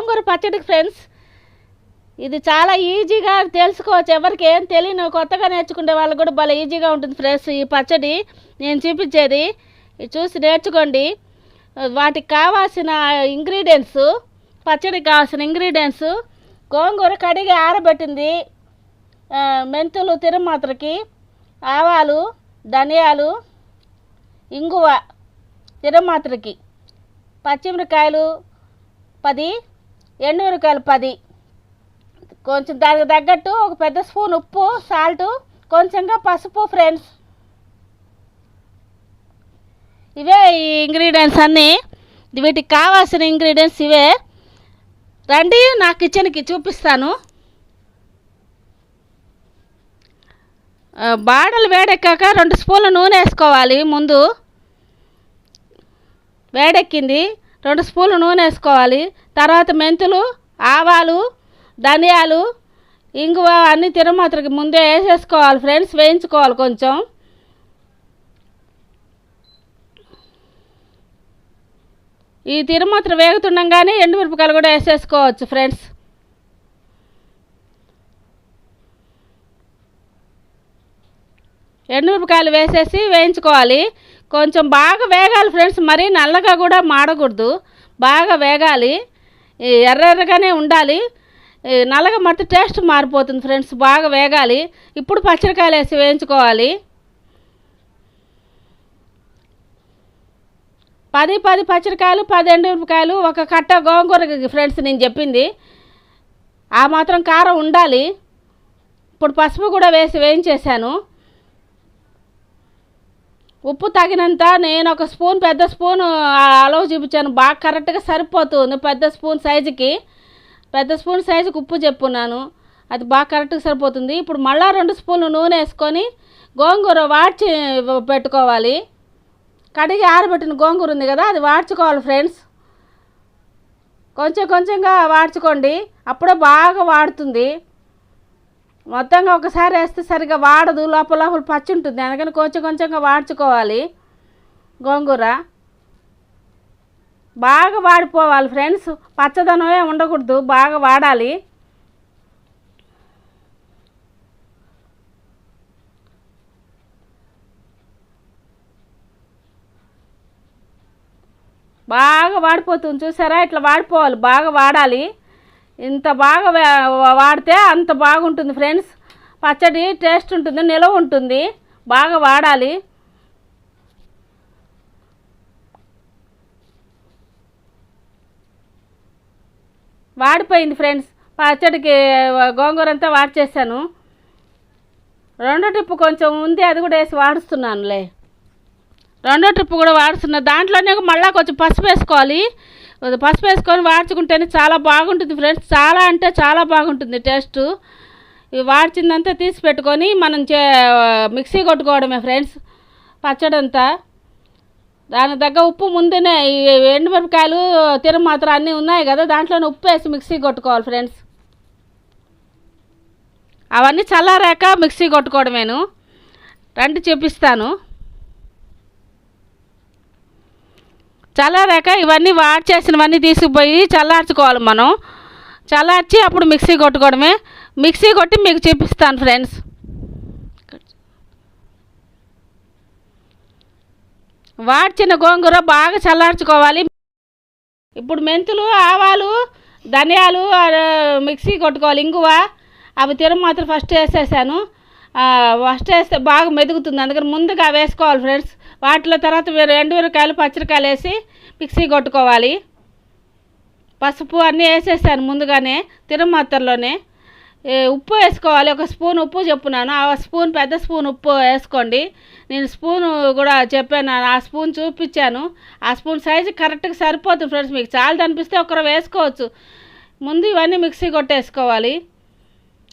గోంగూర పచ్చడికి ఫ్రెండ్స్ ఇది చాలా ఈజీగా తెలుసుకోవచ్చు. ఎవరికి ఏం తెలియని కొత్తగా నేర్చుకునే వాళ్ళకి కూడా భలే ఈజీగా ఉంటుంది ఫ్రెండ్స్. ఈ పచ్చడి నేను చూపించేది చూసి నేర్చుకోండి. వాటికి కావాల్సిన ఇంగ్రీడియంట్స్, పచ్చడికి కావాల్సిన ఇంగ్రీడియంట్స్: గోంగూర కడిగి ఆరబెట్టింది, మెంతులు తిరుమాత్రకి, ఆవాలు, ధనియాలు, ఇంగువ తిరుమాత్రకి, పచ్చిమిరకాయలు 10, ఎండుమిరకాయలు 10, కొంచెం దానికి తగ్గట్టు ఒక పెద్ద స్పూన్ ఉప్పు, సాల్ట్, కొంచెంగా పసుపు ఫ్రెండ్స్. ఇవే ఈ ఇంగ్రీడియంట్స్ అన్నీ. వీటికి కావాల్సిన ఇంగ్రీడియంట్స్ ఇవే. రండి నా కిచెన్కి చూపిస్తాను. బాడలు వేడెక్కాక 2 స్పూన్ల నూనె వేసుకోవాలి. ముందు వేడెక్కింది 2 స్పూన్ల నూనె వేసుకోవాలి. తర్వాత మెంతులు, ఆవాలు, ధనియాలు, ఇంగువ అన్నీ తిరుమాత్రకి ముందే వేసేసుకోవాలి ఫ్రెండ్స్. వేయించుకోవాలి కొంచెం. ఈ తిరుమాత్ర వేగుతుండగానే ఎండుమిరపకాయలు కూడా వేసేసుకోవచ్చు ఫ్రెండ్స్. ఎండుమిరపకాయలు వేసేసి వేయించుకోవాలి. కొంచెం బాగా వేగాలి ఫ్రెండ్స్. మరీ నల్లగా కూడా మాడకూడదు, బాగా వేగాలి. ఎర్రగానే ఉండాలి. నల్లగా మట్టి టేస్ట్ మారిపోతుంది ఫ్రెండ్స్. బాగా వేగాలి. ఇప్పుడు పచ్చిమిరకాయలు వేసి వేయించుకోవాలి. 10 పచ్చిమిరకాయలు, 10 ఎండుమిరపకాయలు, ఒక కట్ట గోంగూరకి ఫ్రెండ్స్ నేను చెప్పింది. ఆ మాత్రం కారం ఉండాలి. ఇప్పుడు పసుపు కూడా వేసి వేయించేసాను. ఉప్పు తగినంత. నేను ఒక స్పూన్, పెద్ద స్పూన్ అలవ చూపించాను. బాగా కరెక్ట్గా సరిపోతుంది. పెద్ద స్పూన్ సైజుకి ఉప్పు చెప్పున్నాను. అది బాగా కరెక్ట్గా సరిపోతుంది. ఇప్పుడు మళ్ళీ 2 స్పూన్లు నూనె వేసుకొని గోంగూర వాడ్చి పెట్టుకోవాలి. కడిగి ఆరబెట్టిన గోంగూర ఉంది కదా, అది వాడ్చుకోవాలి ఫ్రెండ్స్. కొంచెంగా వాడ్చుకోండి, అప్పుడే బాగా వాడుతుంది. మొత్తంగా ఒకసారి వేస్తే సరిగ్గా వాడదు, లోపల పచ్చి ఉంటుంది. అందుకని కొంచెంగా వాడ్చుకోవాలి. గోంగూర బాగా వాడిపోవాలి ఫ్రెండ్స్. పచ్చదనమే ఉండకూడదు, బాగా వాడాలి. బాగా వాడిపోతుంది చూసారా, ఇట్లా వాడిపోవాలి, బాగా వాడాలి. ఇంత బాగా వాడితే అంత బాగుంటుంది ఫ్రెండ్స్. పచ్చడి టేస్ట్ ఉంటుంది, నిలవ ఉంటుంది. బాగా వాడాలి. వాడిపోయింది ఫ్రెండ్స్. పచ్చడికి గోంగూర అంతా వాడ్చేసాను. 2వ ట్రిప్ కొంచెం ఉంది, అది కూడా వేసి వాడుస్తున్నానులే. 2వ ట్రిప్ కూడా వాడుతున్నా. దాంట్లోనే మళ్ళీ కొంచెం పసుపు వేసుకోవాలి. పసుపు వేసుకొని వాడ్చుకుంటేనే చాలా బాగుంటుంది ఫ్రెండ్స్. చాలా అంటే చాలా బాగుంటుంది టేస్ట్. ఇవి వాడ్చిందంతా తీసి పెట్టుకొని మనం మిక్సీ కొట్టుకోవడమే ఫ్రెండ్స్ పచ్చడి అంతా. దానికి తగ్గ ఉప్పు ముందునే, ఈ ఎండుమిరపకాయలు తిరుమాత్ర అన్నీ ఉన్నాయి కదా, దాంట్లోనే ఉప్పు వేసి మిక్సీ కొట్టుకోవాలి ఫ్రెండ్స్. అవన్నీ చల్లారాక మిక్సీ కొట్టుకోవడమేను. రండి చూపిస్తాను. చల్లారాక ఇవన్నీ వాడ్చేసినవన్నీ తీసుకుపోయి చల్లార్చుకోవాలి మనం. చల్లార్చి అప్పుడు మిక్సీ కొట్టుకోవడమే. మిక్సీ కొట్టి మీకు చూపిస్తాను ఫ్రెండ్స్. వాడ్చిన గోంగూర బాగా చల్లార్చుకోవాలి. ఇప్పుడు మెంతులు, ఆవాలు, ధనియాలు మిక్సీ కొట్టుకోవాలి. ఇంగువ అవి తిరుమాత్ర ఫస్ట్ వేసేసాను. ఫస్ట్ వేస్తే బాగా మెదుగుతుంది, అందుకని ముందుగా వేసుకోవాలి ఫ్రెండ్స్. వాటిలో తర్వాత ఎండుమిరకాయలు, పచ్చిమిరకాయలు వేసి మిక్సీ కొట్టుకోవాలి. పసుపు అన్నీ వేసేసాను ముందుగానే తిరుమాత్రలోనే. ఉప్పు వేసుకోవాలి. ఒక స్పూన్ ఉప్పు చెప్పున్నాను. ఆ స్పూన్, పెద్ద స్పూన్ ఉప్పు వేసుకోండి. నేను స్పూను కూడా చెప్పాను, ఆ స్పూన్ చూపించాను. ఆ స్పూన్ సైజు కరెక్ట్గా సరిపోతుంది ఫ్రెండ్స్. మీకు చాలా అనిపిస్తే ఒకరు వేసుకోవచ్చు. ముందు ఇవన్నీ మిక్సీ కొట్టేసుకోవాలి.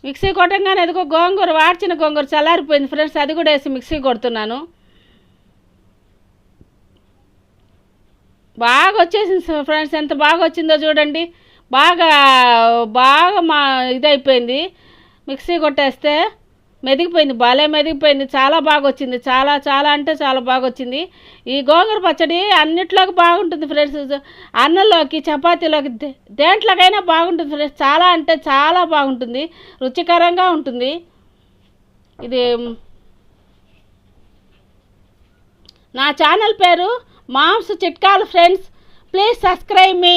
మిక్సీ కొట్టంగానే ఎదుగో గోంగూర, వాడ్చిన గోంగూర చల్లారిపోయింది ఫ్రెండ్స్. అది కూడా వేసి మిక్సీ కొడుతున్నాను. బాగా వచ్చేసింది ఫ్రెండ్స్. ఎంత బాగా వచ్చిందో చూడండి. బాగా ఇదైపోయింది మిక్సీ కొట్టేస్తే. మెదిగిపోయింది, భలే మెదిగిపోయింది. చాలా బాగా వచ్చింది, చాలా చాలా అంటే చాలా బాగా వచ్చింది. ఈ గోంగూర పచ్చడి అన్నిట్లోకి బాగుంటుంది ఫ్రెండ్స్. అన్నంలోకి, చపాతీలోకి, దేంట్లోకైనా బాగుంటుంది ఫ్రెండ్స్. చాలా అంటే చాలా బాగుంటుంది, రుచికరంగా ఉంటుంది. ఇది నా ఛానల్ పేరు మామ్స్ చిట్కాలు ఫ్రెండ్స్. Please subscribe me.